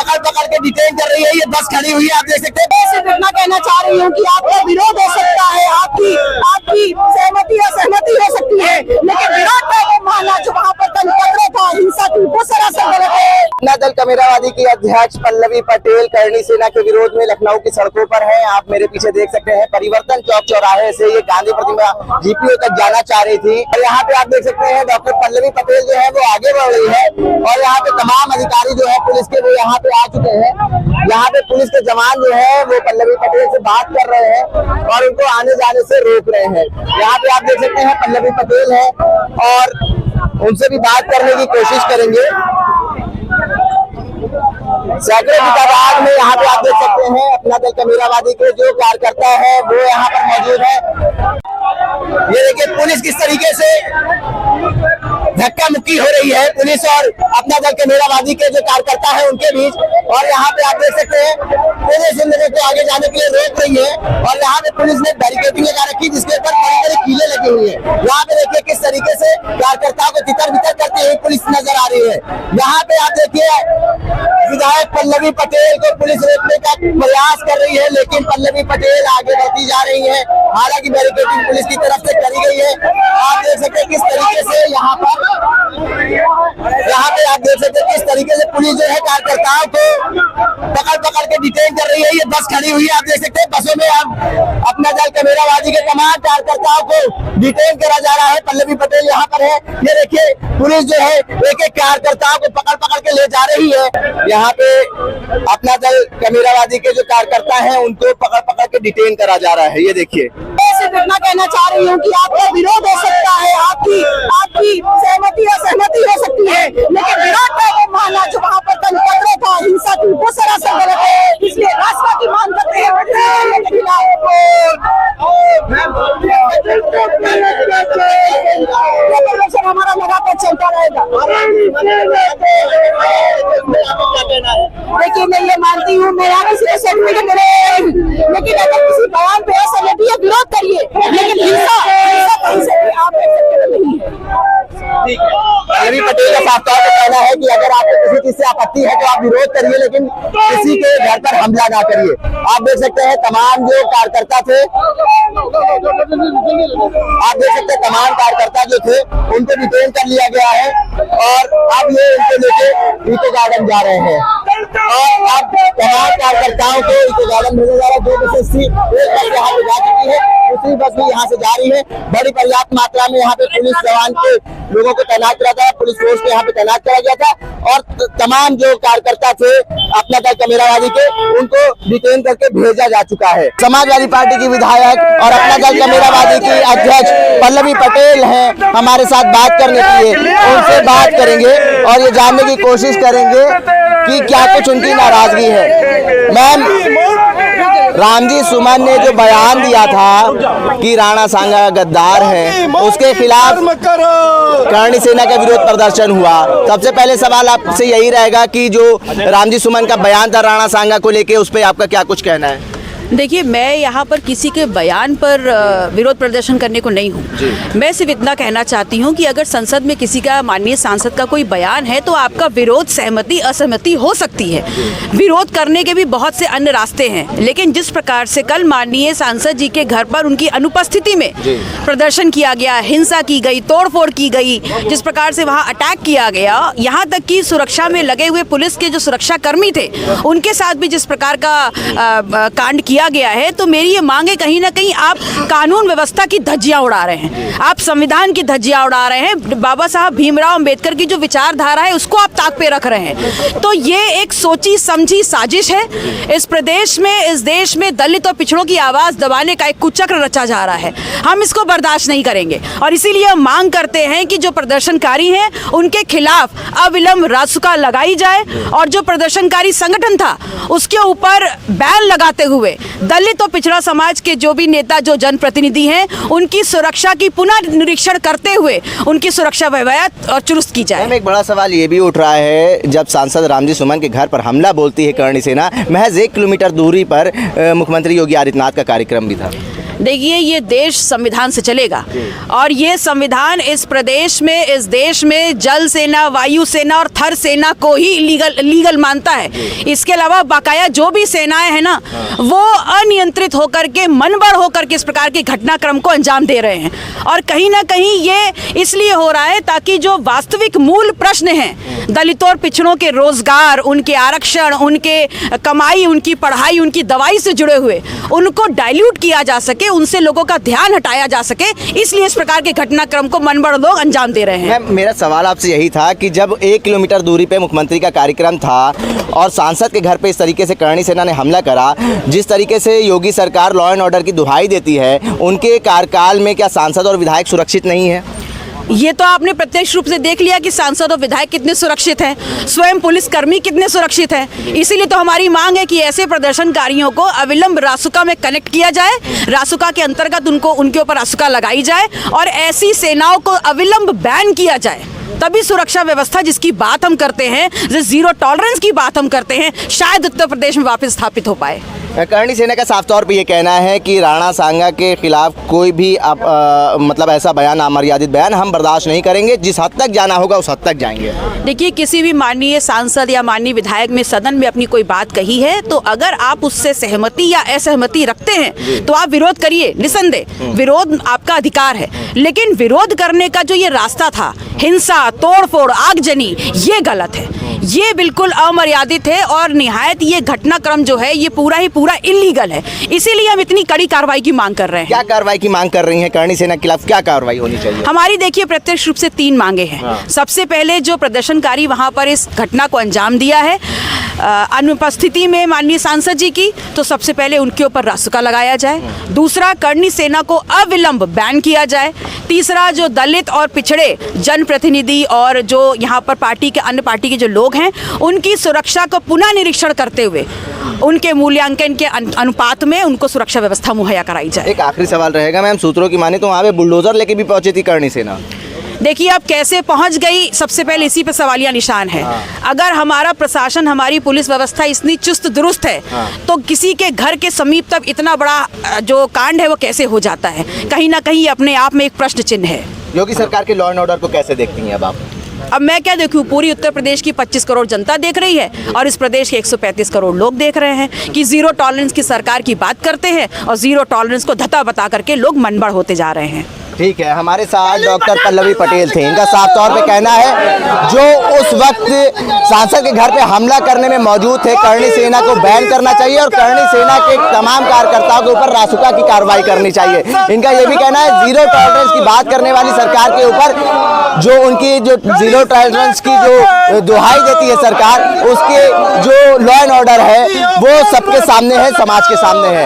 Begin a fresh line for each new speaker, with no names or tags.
पकड़ पकड़ के डिटेन कर रही है। ये बस खड़ी हुई है, आप देख सकते हैं।
सिर्फ इतना कहना चाह रही हूँ कि आपका विरोध हो सकता है, आपकी सहमति असहमति हो सकती है, लेकिन विरोध का वो मानना जो वहाँ पर तंत्र था हिंसा की, वो सरासर गलत है।
अपना दल कमेरावादी की अध्यक्ष पल्लवी पटेल करणी सेना के विरोध में लखनऊ की सड़कों पर है। आप मेरे पीछे देख सकते हैं, परिवर्तन चौक चौराहे से ये गांधी प्रतिमा जीपीओ तक जाना चाह रही थी। और यहाँ पे आप देख सकते हैं डॉक्टर पल्लवी पटेल जो है वो आगे बढ़ रही है और यहाँ पे तमाम अधिकारी जो है पुलिस के वो यहाँ पे आ चुके हैं। यहाँ पे पुलिस के जवान जो है वो पल्लवी पटेल से बात कर रहे हैं और उनको आने जाने से रोक रहे हैं। यहाँ पे आप देख सकते हैं पल्लवी पटेल है और उनसे भी बात करने की कोशिश करेंगे। सैकड़ों की तादाद में यहाँ पे आप देख सकते हैं अपना दल कमेरावादी के जो कार्यकर्ता है वो यहाँ पर मौजूद है। ये देखिए पुलिस किस तरीके से धक्का मुक्की हो रही है, पुलिस और अपना दल कमेरावादी के जो कार्यकर्ता है उनके बीच। और यहाँ पे आप देख सकते हैं पुलिस इन लोगों को आगे जाने के लिए रोक रही है और यहाँ पे पुलिस ने बैरिकेडिंग लगा रखी जिसके ऊपर बड़ी बड़ी कीलें लगी हुई है। यहाँ पे देखिए किस तरीके से कार्यकर्ताओं को तितर बितर करती हुई पुलिस नजर आ रही है। यहाँ पे आप देखिए विधायक पल्लवी पटेल को पुलिस रोकने का प्रयास कर रही है, लेकिन पल्लवी पटेल आगे बढ़ती जा रही है। हालांकि बैरिकेडिंग पुलिस की तरफ से करी गई है। आप देख सकते हैं किस तरीके से यहाँ पे आप देख सकते हैं किस तरीके से पुलिस जो है कार्यकर्ताओं को पकड़ पकड़ के डिटेन कर रही है। ये बस खड़ी हुई है, आप देख सकते हैं बसों में अब अपना दल कमेरावादी के तमाम कार्यकर्ताओं को डिटेन करा जा रहा है। पल्लवी पटेल यहाँ पर है, ये देखिए पुलिस जो है एक एक कार्यकर्ताओं को पकड़ पकड़ के ले जा रही है। यहाँ पे अपना दल कमेरावादी के जो कार्यकर्ता हैं उनको पकड़ पकड़ के डिटेन करा जा रहा है। ये देखिए
सिर्फ इतना कहना चाह रही हूँ कि आपका विरोध हो सकता है, आपकी सहमति असहमति हो सकती है, लेकिन विरोध का वो मानना जो वहाँ पर तंत्र था हिंसा की, वो सरासर गलत है। इसलिए राष्ट्र की मांग करते हैं हमारा लगातार चलता रहेगा। देखिए मैं ये मानती हूँ, मैं यहाँ किसी को सर्टिफिकेट मिले, लेकिन अगर किसी बयान पे असहमति है विरोध करिए, लेकिन हिंसा कहीं से भी आप नहीं है।
पल्लवी पटेल का साफ तौर पर कहना है कि अगर आपको किसी चीज से आपत्ति है तो आप विरोध करिए, लेकिन किसी के घर पर हमला ना करिए। आप देख सकते हैं तमाम जो कार्यकर्ता थे, आप देख सकते हैं तमाम कार्यकर्ता जो थे उनको डिटेन कर लिया गया है और अब ये उनको लेके इको गार्डन जा रहे हैं और अब तमाम कार्यकर्ताओं को इको गार्डन भेजा जा रहा है। 2 बसें थी, एक बस यहाँ पे जा चुकी है, दूसरी बस भी यहाँ से जा रही है। बड़ी पर्याप्त मात्रा में यहाँ पे पुलिस जवान के लोगों को तैनात किया था, पुलिस फोर्स को यहाँ पे तैनात किया गया था और तमाम जो कार्यकर्ता थे अपना दल कमेरावादी के उनको डिटेन करके भेजा जा चुका है। समाजवादी पार्टी की विधायक और अपना दल कमेरावादी की अध्यक्ष पल्लवी पटेल हैं हमारे साथ बात करने के लिए, उनसे बात करेंगे और ये जानने की कोशिश करेंगे कि क्या कुछ उनकी नाराजगी है। मैम, रामजी सुमन ने जो बयान दिया था कि राणा सांगा गद्दार है, उसके खिलाफ करणी सेना का विरोध प्रदर्शन हुआ। सबसे पहले सवाल आपसे यही रहेगा कि जो रामजी सुमन का बयान था राणा सांगा को लेके, उस पर आपका क्या कुछ कहना है?
देखिए, मैं यहाँ पर किसी के बयान पर विरोध प्रदर्शन करने को नहीं हूँ। मैं सिर्फ इतना कहना चाहती हूँ कि अगर संसद में किसी का, माननीय सांसद का कोई बयान है तो आपका विरोध सहमति असहमति हो सकती है। विरोध करने के भी बहुत से अन्य रास्ते हैं, लेकिन जिस प्रकार से कल माननीय सांसद जी के घर पर उनकी अनुपस्थिति में प्रदर्शन किया गया, हिंसा की गई, तोड़फोड़ की गई, जिस प्रकार से वहाँ अटैक किया गया, यहाँ तक कि सुरक्षा में लगे हुए पुलिस के जो सुरक्षा कर्मी थे उनके साथ भी जिस प्रकार का कांड किया गया है, तो मेरी ये मांग है कहीं ना कहीं आप कानून व्यवस्था की धज्जियां उड़ा रहे हैं, आप संविधान की धज्जियां उड़ा रहे हैं, बाबा साहब भीमराव अंबेडकर की जो विचारधारा है उसको आप ताक पे रख रहे हैं। तो ये एक सोची समझी साजिश है। इस प्रदेश में, इस देश में दलित और पिछड़ों की आवाज दबाने का एक कुचक्र रचा जा रहा है। हम इसको बर्दाश्त नहीं करेंगे और इसीलिए हम मांग करते हैं कि जो प्रदर्शनकारी हैं उनके खिलाफ अविलंब रासुका लगाई जाए और जो प्रदर्शनकारी संगठन था उसके ऊपर बैन लगाते हुए दलित और पिछड़ा समाज के जो भी नेता, जो जनप्रतिनिधि हैं, उनकी सुरक्षा की पुनः निरीक्षण करते हुए उनकी सुरक्षा व्यवस्था और चुस्त की जाए।
एक बड़ा सवाल ये भी उठ रहा है, जब सांसद रामजी सुमन के घर पर हमला बोलती है करणी सेना, महज 1 किलोमीटर दूरी पर मुख्यमंत्री योगी आदित्यनाथ का कार्यक्रम भी था।
देखिए, ये देश संविधान से चलेगा और ये संविधान इस प्रदेश में, इस देश में जल सेना, वायु सेना और थर सेना को ही लीगल मानता है। इसके अलावा बाकाया जो भी सेनाएं हैं ना, वो अनियंत्रित होकर के, मनबढ़ होकर के इस प्रकार के घटनाक्रम को अंजाम दे रहे हैं। और कहीं ना कहीं ये इसलिए हो रहा है ताकि जो वास्तविक मूल प्रश्न हैं, दलितों और पिछड़ों के रोजगार, उनके आरक्षण, उनके कमाई, उनकी पढ़ाई, उनकी दवाई से जुड़े हुए, उनको डाइल्यूट किया जा सके, उनसे लोगों का ध्यान हटाया जा सके, इसलिए इस प्रकार के घटनाक्रम को मनबढ़ लोग अंजाम दे रहे हैं।
मेरा सवाल आपसे यही था कि जब 1 किलोमीटर दूरी पे मुख्यमंत्री का कार्यक्रम था और सांसद के घर पे इस तरीके से करणी सेना ने हमला करा, जिस तरीके से योगी सरकार लॉ एंड ऑर्डर की दुहाई देती है, उनके कार्यकाल में क्या सांसद और विधायक सुरक्षित नहीं है?
ये तो आपने प्रत्यक्ष रूप से देख लिया कि सांसद और विधायक कितने सुरक्षित हैं, स्वयं पुलिसकर्मी कितने सुरक्षित हैं। इसीलिए तो हमारी मांग है कि ऐसे प्रदर्शनकारियों को अविलंब रासुका में कनेक्ट किया जाए, रासुका के अंतर्गत उनके ऊपर रासुका लगाई जाए और ऐसी सेनाओं को अविलंब बैन किया जाए। तभी सुरक्षा व्यवस्था जिसकी बात हम करते हैं, जिस जीरो टॉलरेंस की बात हम करते हैं, शायद उत्तर प्रदेश में वापस स्थापित हो पाए।
करणी सेना का साफ तौर पे ये कहना है कि राणा सांगा के खिलाफ कोई भी मतलब ऐसा बयान, अमर्यादित बयान हम बर्दाश्त नहीं करेंगे, जिस हद तक जाना होगा उस हद तक जाएंगे।
देखिए, किसी भी माननीय सांसद या माननीय विधायक में सदन में अपनी कोई बात कही है तो अगर आप उससे सहमति या असहमति रखते हैं तो आप विरोध करिए, निसंदेह विरोध आपका अधिकार है। लेकिन विरोध करने का जो ये रास्ता था, हिंसा, तोड़फोड़, आगजनी, ये गलत है, ये बिल्कुल अमर्यादित है और निहायत ये घटनाक्रम जो है ये पूरा इल्लीगल है। इसीलिए हम इतनी कड़ी कार्रवाई की मांग कर रहे हैं।
क्या कार्रवाई की मांग कर रही हैं? करणी सेना के खिलाफ क्या कार्रवाई होनी चाहिए?
हमारी देखिए प्रत्यक्ष रूप से 3 मांगे हैं। सबसे पहले जो प्रदर्शनकारी वहां पर इस घटना को अंजाम दिया है अनुपस्थिति में माननीय सांसद जी की, तो सबसे पहले उनके ऊपर रासुका लगाया जाए। दूसरा, करणी सेना को अविलंब बैन किया जाए। तीसरा, जो दलित और पिछड़े जनप्रतिनिधि और जो यहाँ पर पार्टी के अन्य पार्टी के जो लोग हैं, उनकी सुरक्षा को पुनः निरीक्षण करते हुए उनके मूल्यांकन के अनुपात में उनको सुरक्षा व्यवस्था मुहैया कराई जाए।
एक आखिरी सवाल रहेगा मैम, सूत्रों की माने तो वहाँ पे बुलडोजर लेके भी पहुंची थी करणी सेना।
देखिए, अब कैसे पहुंच गई, सबसे पहले इसी पे सवालिया निशान है। अगर हमारा प्रशासन, हमारी पुलिस व्यवस्था इतनी चुस्त दुरुस्त है तो किसी के घर के समीप तक इतना बड़ा जो कांड है वो कैसे हो जाता है? कहीं ना कहीं अपने आप में एक प्रश्न चिन्ह है।
योगी सरकार के लॉ एंड ऑर्डर को कैसे देखती हैं अब आप?
अब मैं क्या देखूं, पूरी उत्तर प्रदेश की 25 करोड़ जनता देख रही है और इस प्रदेश के 135 करोड़ लोग देख रहे हैं कि जीरो टॉलरेंस की सरकार की बात करते हैं और जीरो टॉलरेंस को धता बता करके लोग मनबढ़ होते जा रहे हैं।
ठीक है, हमारे साथ डॉक्टर पल्लवी पटेल थे। इनका साफ तौर पे कहना है जो उस वक्त सांसद के घर पे हमला करने में मौजूद थे, करणी सेना को बैन करना चाहिए और करणी सेना के तमाम कार्यकर्ताओं के ऊपर रासुका की कार्रवाई करनी चाहिए। इनका ये भी कहना है जीरो टॉलरेंस की बात करने वाली सरकार के ऊपर जो उनकी जो जीरो टॉलरेंस की जो दुहाई देती है सरकार, उसके जो लॉ एंड ऑर्डर है वो सबके सामने है, समाज के सामने है।